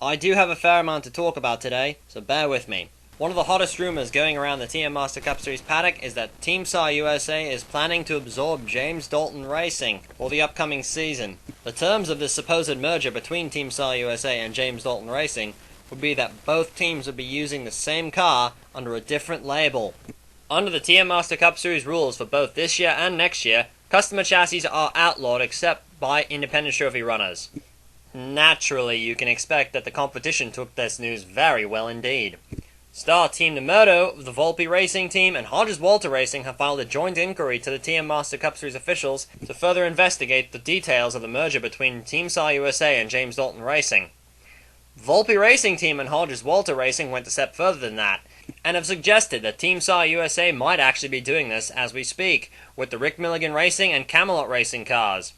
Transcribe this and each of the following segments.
I do have a fair amount to talk about today, so bear with me. One of the hottest rumors going around the TM Master Cup Series paddock is that Team SAR USA is planning to absorb James Dalton Racing for the upcoming season. The terms of this supposed merger between Team SAR USA and James Dalton Racing would be that both teams would be using the same car under a different label. Under the TM Master Cup Series rules for both this year and next year, customer chassis are outlawed except by independent trophy runners. Naturally, you can expect that the competition took this news very well indeed. Star Team Nemoto, the Volpe Racing Team, and Hodges Walter Racing have filed a joint inquiry to the TM Master Cup Series officials to further investigate the details of the merger between Team SAR USA and James Dalton Racing. Volpe Racing Team and Hodges Walter Racing went a step further than that, and have suggested that Team SAR USA might actually be doing this as we speak, with the Rick Milligan Racing and Camelot Racing cars.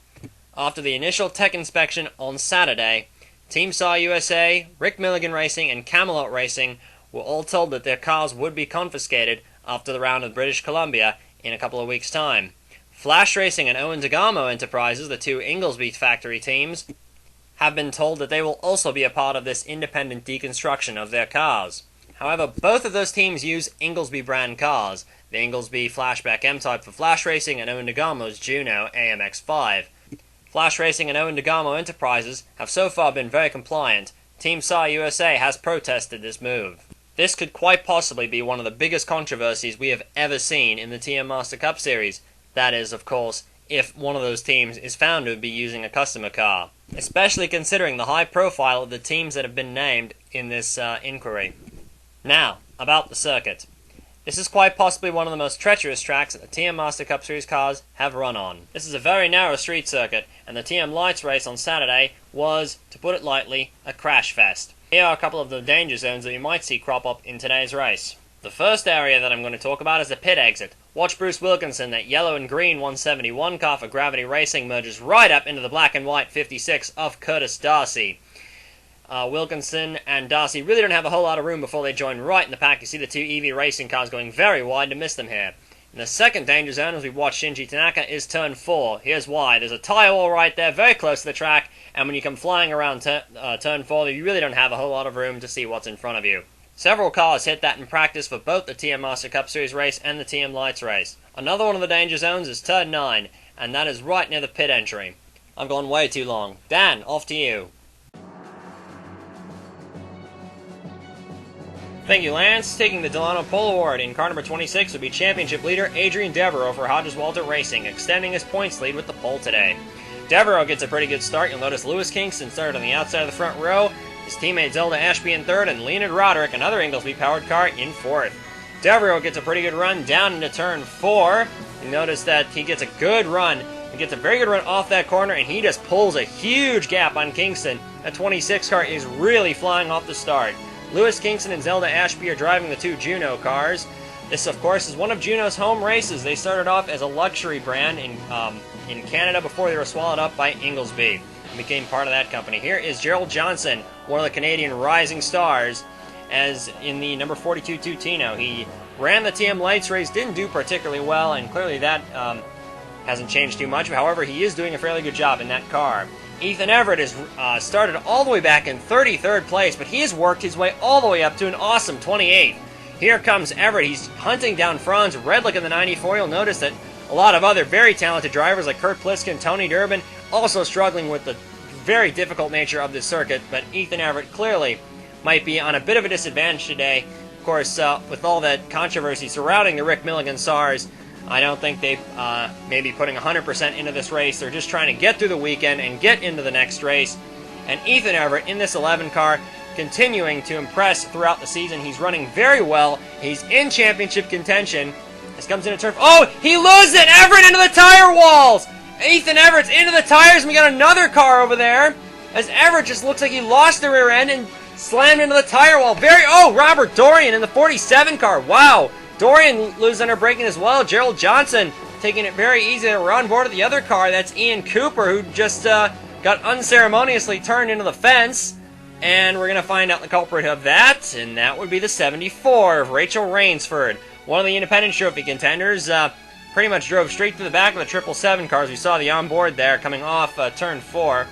After the initial tech inspection on Saturday, Team SAR USA, Rick Milligan Racing, and Camelot Racing were all told that their cars would be confiscated after the round of British Columbia in a couple of weeks' time. Flash Racing and Owen DeGamo Enterprises, the two Inglesby factory teams, have been told that they will also be a part of this independent deconstruction of their cars. However, both of those teams use Inglesby brand cars, the Inglesby Flashback M-Type for Flash Racing and Owen DeGamo's Juno AMX-5. Flash Racing and Owen DeGamo Enterprises have so far been very compliant. Team SAR USA has protested this move. This could quite possibly be one of the biggest controversies we have ever seen in the TM Master Cup Series. That is, of course, if one of those teams is found to be using a customer car, especially considering the high profile of the teams that have been named in this inquiry. Now, about the circuit. This is quite possibly one of the most treacherous tracks that the TM Master Cup Series cars have run on. This is a very narrow street circuit, and the TM Lights race on Saturday was, to put it lightly, a crash fest. Here are a couple of the danger zones that you might see crop up in today's race. The first area that I'm going to talk about is the pit exit. Watch Bruce Wilkinson, that yellow and green 171 car for Gravity Racing, merges right up into the black and white 56 of Curtis Darcy. Wilkinson and Darcy really don't have a whole lot of room before they join right in the pack. You see the two EV racing cars going very wide to miss them here. In the second danger zone, as we watch Shinji Tanaka, is turn 4. Here's why. There's a tire wall right there, very close to the track, and when you come flying around turn 4, you really don't have a whole lot of room to see what's in front of you. Several cars hit that in practice for both the TM Master Cup Series race and the TM Lights race. Another one of the danger zones is turn 9, and that is right near the pit entry. I've gone way too long. Dan, off to you. Thank you, Lance. Taking the Delano Pole Award in car number 26 would be championship leader Adrian Devereaux for Hodges Walter Racing, extending his points lead with the pole today. Devereaux gets a pretty good start. You'll notice Lewis Kingston started on the outside of the front row, his teammate Zelda Ashby in third, and Leonard Roderick, another Inglesby-powered car, in fourth. Devereaux gets a pretty good run down into turn 4. You notice that he gets a good run. He gets a very good run off that corner, and he just pulls a huge gap on Kingston. That 26 car is really flying off the start. Lewis Kingston and Zelda Ashby are driving the two Juno cars. This, of course, is one of Juno's home races. They started off as a luxury brand in Canada before they were swallowed up by Inglesby and became part of that company. Here is Gerald Johnson, one of the Canadian rising stars, as in the number 42 Tutino. He ran the TM Lights race, didn't do particularly well, and clearly that hasn't changed too much. However, he is doing a fairly good job in that car. Ethan Everett has started all the way back in 33rd place, but he has worked his way all the way up to an awesome 28th. Here comes Everett. He's hunting down Franz Redlick in the 94. You'll notice that a lot of other very talented drivers like Kurt Pliskin, Tony Durbin, also struggling with the very difficult nature of this circuit, but Ethan Everett clearly might be on a bit of a disadvantage today. Of course, with all that controversy surrounding the Rick Milligan SARS, I don't think they may be putting 100% into this race. They're just trying to get through the weekend and get into the next race. And Ethan Everett in this 11 car continuing to impress throughout the season. He's running very well. He's in championship contention. This comes into turn. Oh, he loses it! Everett into the tire walls! Ethan Everett's into the tires, and we got another car over there. As Everett just looks like he lost the rear end and slammed into the tire wall. Robert Dorian in the 47 car. Wow! Dorian loses under braking as well. Gerald Johnson taking it very easy to run board of the other car. That's Ian Cooper, who just got unceremoniously turned into the fence. And we're going to find out the culprit of that, and that would be the 74 of Rachel Rainsford. One of the independent trophy contenders pretty much drove straight to the back of the 777 cars. We saw the onboard there coming off turn 4.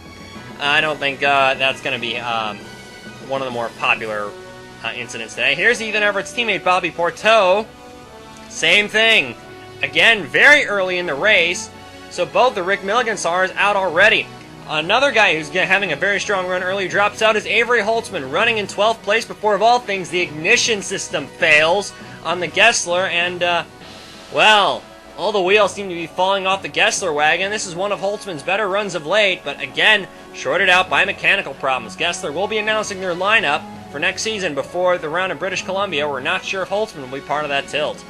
I don't think that's going to be one of the more popular incidents today. Here's Ethan Everett's teammate Bobby Porteau. Same thing. Again, very early in the race. So both the Rick Milligan stars out already. Another guy who's having a very strong run early drops out is Avery Holtzman, running in 12th place before, of all things, the ignition system fails on the Gessler, and, well, all the wheels seem to be falling off the Gessler wagon. This is one of Holtzman's better runs of late, but again, shorted out by mechanical problems. Gessler will be announcing their lineup for next season before the round in British Columbia. We're not sure if Holtzman will be part of that tilt.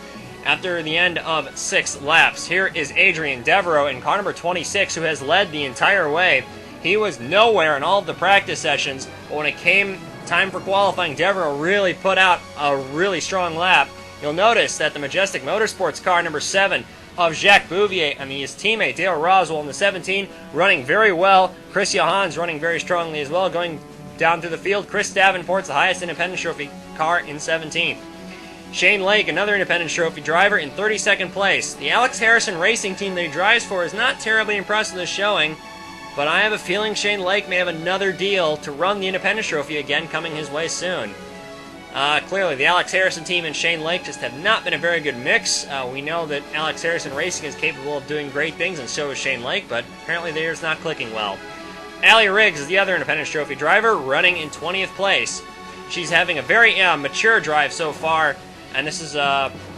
After the end of 6 laps, here is Adrian Devereaux in car number 26, who has led the entire way. He was nowhere in all of the practice sessions, but when it came time for qualifying, Devereaux really put out a really strong lap. You'll notice that the Majestic Motorsports car number 7 of Jacques Bouvier and his teammate Dale Roswell in the 17 running very well. Chris Johans running very strongly as well, going down through the field. Chris Davenport's the highest Independence Trophy car in 17th. Shane Lake, another Independence Trophy driver, in 32nd place. The Alex Harrison racing team that he drives for is not terribly impressed with this showing, but I have a feeling Shane Lake may have another deal to run the Independence Trophy again coming his way soon. Clearly, the Alex Harrison team and Shane Lake just have not been a very good mix. We know that Alex Harrison Racing is capable of doing great things, and so is Shane Lake, but apparently they're just not clicking well. Allie Riggs is the other Independence Trophy driver, running in 20th place. She's having a very mature drive so far, and this is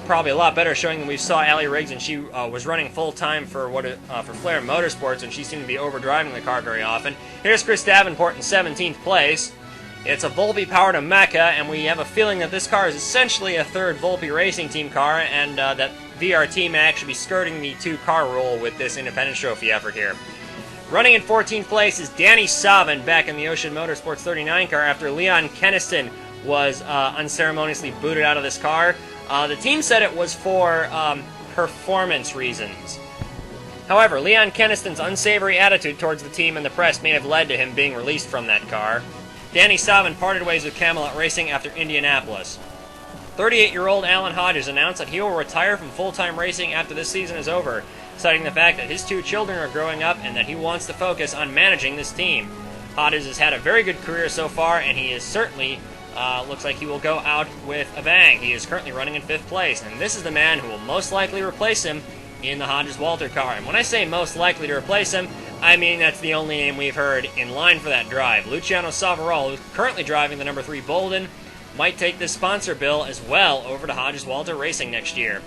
probably a lot better showing than we saw Allie Riggs, and she was running full-time for Flair Motorsports, and she seemed to be overdriving the car very often. Here's Chris Davenport in 17th place. It's a Volpe-powered Ameca, and we have a feeling that this car is essentially a third Volpe Racing Team car, and that VRT may actually be skirting the 2-car rule with this Independence Trophy effort here. Running in 14th place is Danny Savin back in the Ocean Motorsports 39 car after Leon Keniston was unceremoniously booted out of this car. The team said it was for performance reasons. However, Leon Keniston's unsavory attitude towards the team and the press may have led to him being released from that car. Danny Savin parted ways with Camelot Racing after Indianapolis. 38-year-old Alan Hodges announced that he will retire from full-time racing after this season is over, citing the fact that his 2 children are growing up and that he wants to focus on managing this team. Hodges has had a very good career so far, and he is certainly looks like he will go out with a bang. He is currently running in 5th place, and this is the man who will most likely replace him in the Hodges-Walter car. And when I say most likely to replace him, I mean that's the only name we've heard in line for that drive. Luciano Savarolo, who's currently driving the number 3 Bolden, might take this sponsor bill as well over to Hodges-Walter Racing next year.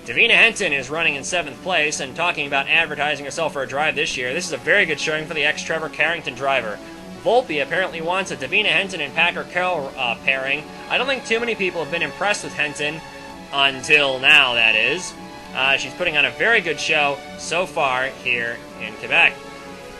Davina Henton is running in 7th place and talking about advertising herself for a drive this year. This is a very good showing for the ex-Trevor Carrington driver. Volpe apparently wants a Davina Henton and Packer Carroll pairing. I don't think too many people have been impressed with Henton until now, that is. She's putting on a very good show so far here in Quebec.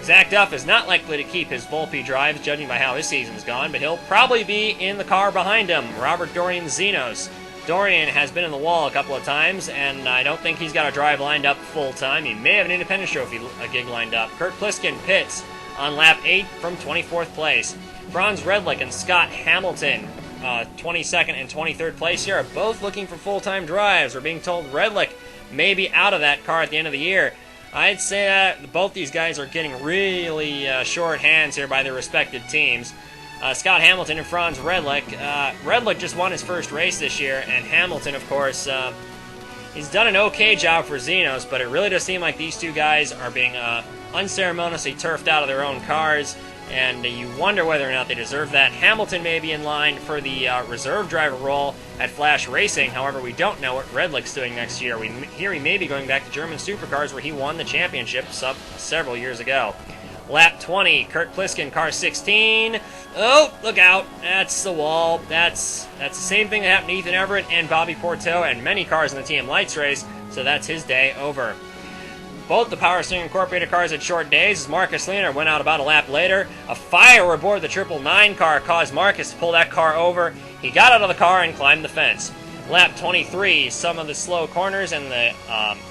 Zach Duff is not likely to keep his Volpe drives, judging by how his season's gone, but he'll probably be in the car behind him, Robert Dorian Zenos. Dorian has been in the wall a couple of times, and I don't think he's got a drive lined up full-time. He may have an Independence Trophy gig lined up. Kurt Pliskin pits on lap 8 from 24th place. Franz Redlich and Scott Hamilton, 22nd and 23rd place here, are both looking for full-time drives. We're being told Redlich may be out of that car at the end of the year. I'd say that both these guys are getting really short hands here by their respective teams. Scott Hamilton and Franz Redlich. Redlich just won his first race this year, and Hamilton, of course, he's done an okay job for Zenos, but it really does seem like these 2 guys are being unceremoniously turfed out of their own cars, and you wonder whether or not they deserve that. Hamilton may be in line for the reserve driver role at Flash Racing. However, we don't know what Redlich's doing next year. We hear he may be going back to German supercars, where he won the championship several years ago. Lap 20, Kurt Pliskin, car 16. Oh, look out. That's the wall. That's the same thing that happened to Ethan Everett and Bobby Porteau and many cars in the TM Lights race, so that's his day over. Both the Power Steering Incorporated cars had short days, as Marcus Lehner went out about a lap later. A fire aboard the 999 car caused Marcus to pull that car over. He got out of the car and climbed the fence. Lap 23, some of the slow corners and the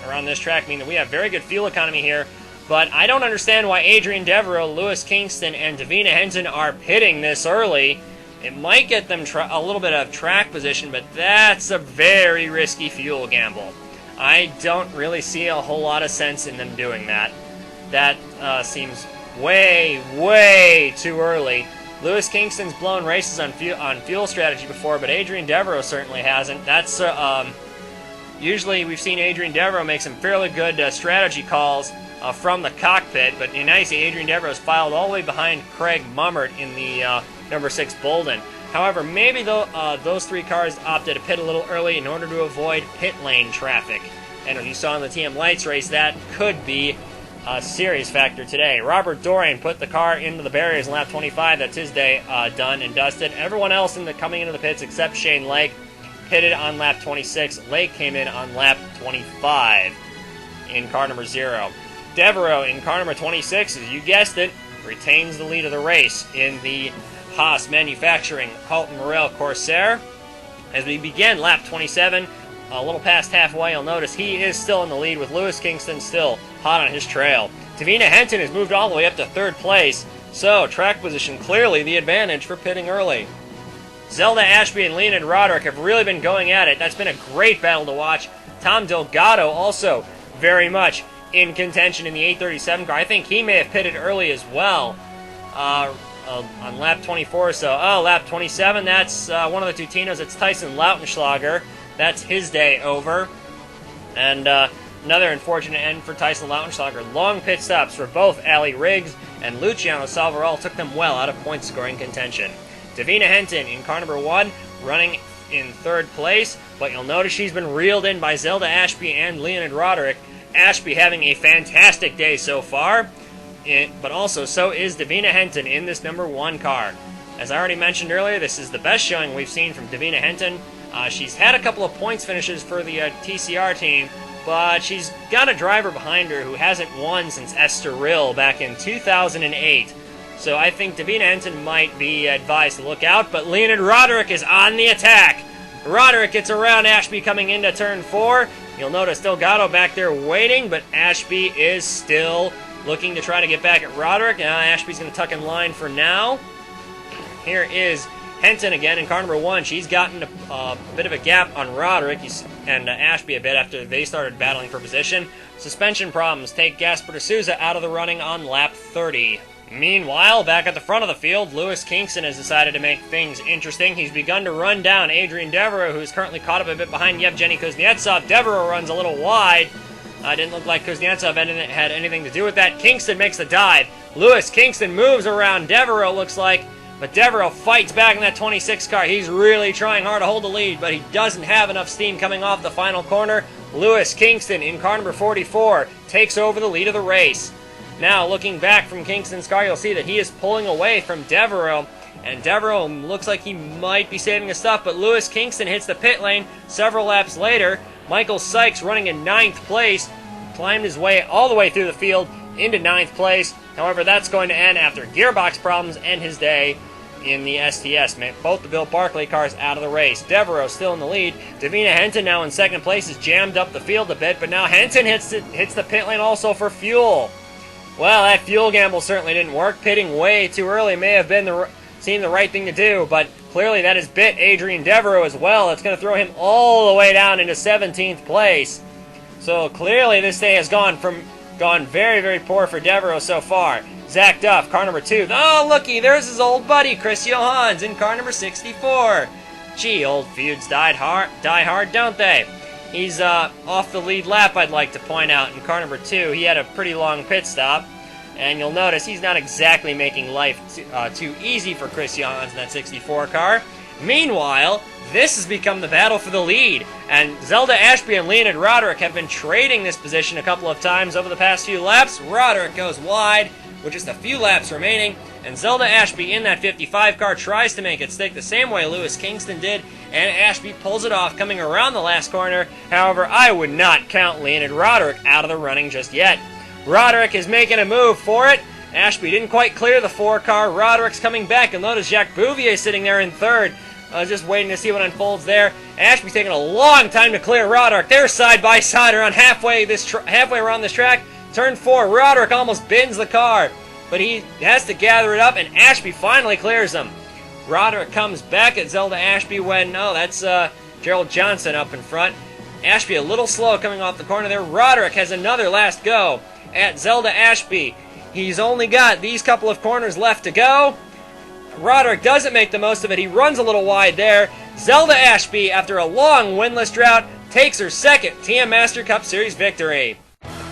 around this track mean that we have very good fuel economy here, but I don't understand why Adrian Devereaux, Lewis Kingston, and Davina Henton are pitting this early. It might get them a little bit of track position, but that's a very risky fuel gamble. I don't really see a whole lot of sense in them doing that. That seems way, way too early Lewis Kingston's blown races on fuel strategy before, but Adrian Devereaux certainly hasn't. That's usually we've seen Adrian Devereaux make some fairly good strategy calls from the cockpit, but you now see Adrian Devereaux's filed all the way behind Craig Mummert in the number 6 Bolden. However, maybe those 3 cars opted to pit a little early in order to avoid pit lane traffic. And as you saw in the TM Lights race, that could be a serious factor today. Robert Dorian put the car into the barriers in lap 25. That's his day done and dusted. Everyone else coming into the pits except Shane Lake pitted on lap 26. Lake came in on lap 25 in car number 0. Devereaux in car number 26, as you guessed it, retains the lead of the race in the Haas Manufacturing Halton Morel Corsair. As we begin lap 27, a little past halfway, you'll notice he is still in the lead with Lewis Kingston still hot on his trail. Davina Henton has moved all the way up to 3rd place, so track position clearly the advantage for pitting early. Zelda Ashby and Leonid Roderick have really been going at it. That's been a great battle to watch. Tom Delgado also very much in contention in the 837 car. I think he may have pitted early as well on lap 24 or so. Oh, lap 27, that's one of the two Tinos. It's Tyson Lautenschlager. That's his day over. And another unfortunate end for Tyson Lautenschlager. Long pit stops for both Ali Riggs and Luciano Salvarol took them well out of point-scoring contention. Davina Henton in car number 1 running in 3rd place, but you'll notice she's been reeled in by Zelda Ashby and Leonid Roderick. Ashby having a fantastic day so far, but also so is Davina Henton in this number 1 car. As I already mentioned earlier, this is the best showing we've seen from Davina Henton. She's had a couple of points finishes for the TCR team, but she's got a driver behind her who hasn't won since Esther Rill back in 2008. So I think Davina Henton might be advised to look out, but Leonid Roderick is on the attack. Roderick gets around Ashby coming into turn 4. You'll notice Delgado back there waiting, but Ashby is still looking to try to get back at Roderick. Now Ashby's going to tuck in line for now. Here is Henton again in car number 1. She's gotten a bit of a gap on Roderick and Ashby a bit after they started battling for position. Suspension problems take Gasper D'Souza out of the running on lap 30. Meanwhile, back at the front of the field, Lewis Kingston has decided to make things interesting. He's begun to run down Adrian Devereaux, who's currently caught up a bit behind Yevgeny Kuznetsov. Devereaux runs a little wide. Didn't look like Kuznetsov had anything to do with that. Kingston makes the dive. Lewis Kingston moves around Devereaux, looks like, but Devereaux fights back in that 26 car. He's really trying hard to hold the lead, but he doesn't have enough steam coming off the final corner. Lewis Kingston in car number 44 takes over the lead of the race. Now, looking back from Kingston's car, you'll see that he is pulling away from Devereaux, and Devereaux looks like he might be saving his stuff, but Lewis Kingston hits the pit lane several laps later. Michael Sykes, running in 9th place, climbed his way all the way through the field into 9th place. However, that's going to end after gearbox problems and his day in the STS. Both the Bill Barclay cars out of the race. Devereaux still in the lead. Davina Henton now in 2nd place has jammed up the field a bit, but now Henton hits the pit lane also for fuel. Well, that fuel gamble certainly didn't work. Pitting way too early may have been seemed the right thing to do, but clearly that has bit Adrian Devereaux as well. It's going to throw him all the way down into 17th place. So clearly this day has gone very, very poor for Devereaux so far. Zach Duff, car number 2. Oh, looky, there's his old buddy, Chris Johans, in car number 64. Gee, old feuds die hard, don't they? He's off the lead lap, I'd like to point out, in car number 2. He had a pretty long pit stop, and you'll notice he's not exactly making life too easy for Chris Johans in that 64 car. Meanwhile, this has become the battle for the lead, and Zelda Ashby and Leonid Roderick have been trading this position a couple of times over the past few laps. Roderick goes wide with just a few laps remaining, and Zelda Ashby in that 55 car tries to make it stick the same way Lewis Kingston did, and Ashby pulls it off coming around the last corner. However, I would not count Leonid Roderick out of the running just yet. Roderick is making a move for it. Ashby didn't quite clear the 4 car. Roderick's coming back. You'll notice Jacques Bouvier sitting there in 3rd. Just waiting to see what unfolds there. Ashby's taking a long time to clear Roderick. They're side by side around halfway around this track. Turn 4, Roderick almost bends the car, but he has to gather it up, and Ashby finally clears him. Roderick comes back at Zelda Ashby when, that's Gerald Johnson up in front. Ashby a little slow coming off the corner there. Roderick has another last go at Zelda Ashby. He's only got these couple of corners left to go. Roderick doesn't make the most of it. He runs a little wide there. Zelda Ashby, after a long winless drought, takes her second TM Master Cup Series victory.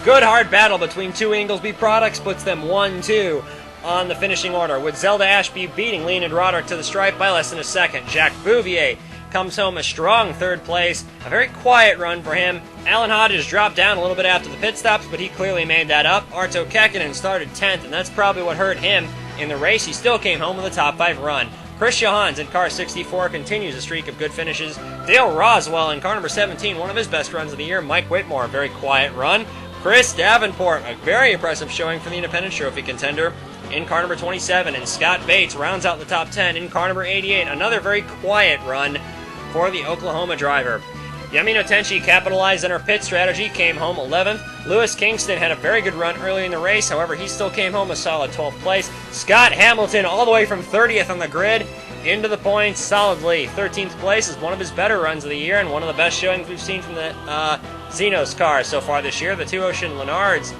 Good hard battle between two Inglesby products puts them 1-2 on the finishing order, with Zelda Ashby beating Leonid Roderick to the stripe by less than a second. Jacques Bouvier comes home a strong third place. A very quiet run for him. Alan Hodges dropped down a little bit after the pit stops, but he clearly made that up. Arto Kekkonen started 10th, and that's probably what hurt him in the race. He still came home with a top 5 run. Chris Johans in car 64 continues a streak of good finishes. Dale Roswell in car number 17, one of his best runs of the year. Mike Whitmore, a very quiet run. Chris Davenport, a very impressive showing for the Independence Trophy contender in car number 27. And Scott Bates rounds out the top 10 in car number 88. Another very quiet run for the Oklahoma driver. Yamino Tenchi capitalized on her pit strategy, came home 11th. Lewis Kingston had a very good run early in the race, however, he still came home a solid 12th place. Scott Hamilton, all the way from 30th on the grid, into the points solidly. 13th place is one of his better runs of the year, and one of the best showings we've seen from the Xenos car so far this year. The Two Ocean Lennards,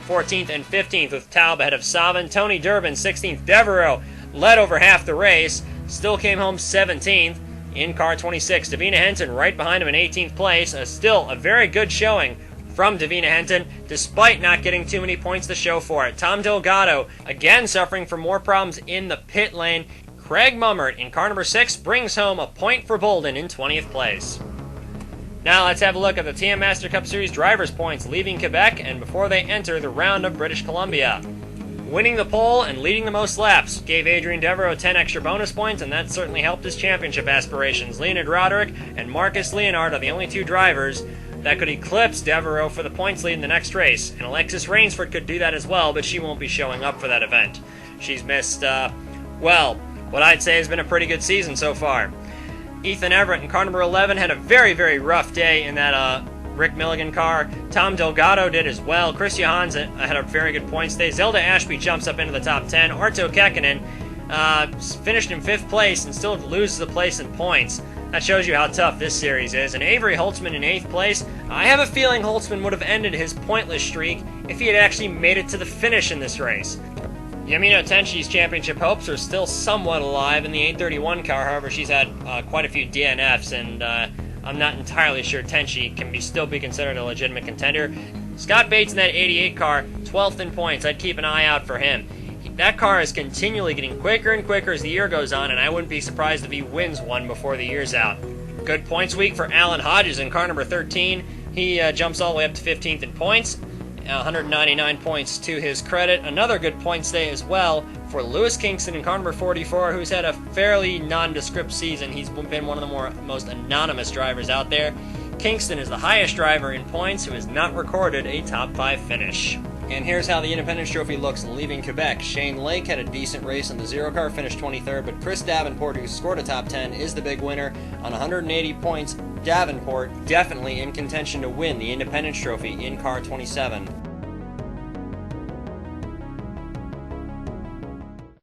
14th and 15th, with Taub ahead of Savin. Tony Durbin, 16th. Devereaux led over half the race, still came home 17th. In car 26, Davina Henton right behind him in 18th place. Still a very good showing from Davina Henton, despite not getting too many points to show for it. Tom Delgado, again suffering from more problems in the pit lane. Craig Mummert in car number 6 brings home a point for Bolden in 20th place. Now let's have a look at the TM Master Cup Series drivers' points leaving Quebec and before they enter the round of British Columbia. Winning the pole and leading the most laps gave Adrian Devereaux 10 extra bonus points, and that certainly helped his championship aspirations. Leonid Roderick and Marcus Leonard are the only two drivers that could eclipse Devereaux for the points lead in the next race. And Alexis Rainsford could do that as well, but she won't be showing up for that event. She's missed, what I'd say has been a pretty good season so far. Ethan Everett in car number 11 had a very, very rough day in that Rick Milligan car. Tom Delgado did as well. Chris Johans had a very good points day. Zelda Ashby jumps up into the top 10. Arto Kekkonen finished in 5th place and still loses the place in points. That shows you how tough this series is. And Avery Holtzman in 8th place. I have a feeling Holtzman would have ended his pointless streak if he had actually made it to the finish in this race. Yamino Tenchi's championship hopes are still somewhat alive in the 831 car. However, she's had quite a few DNFs, and I'm not entirely sure Tenchi can still be considered a legitimate contender. Scott Bates in that 88 car, 12th in points. I'd keep an eye out for him. That car is continually getting quicker and quicker as the year goes on, and I wouldn't be surprised if he wins one before the year's out. Good points week for Alan Hodges in car number 13. He jumps all the way up to 15th in points. 199 points to his credit. Another good points day as well for Lewis Kingston in car number 44, who's had a fairly nondescript season. He's been one of the most anonymous drivers out there. Kingston is the highest driver in points who has not recorded a top 5 finish. And here's how the Independence Trophy looks leaving Quebec. Shane Lake had a decent race in the Zero car, finished 23rd, but Chris Davenport, who scored a top 10, is the big winner on 180 points. Davenport definitely in contention to win the Independence Trophy in car 27.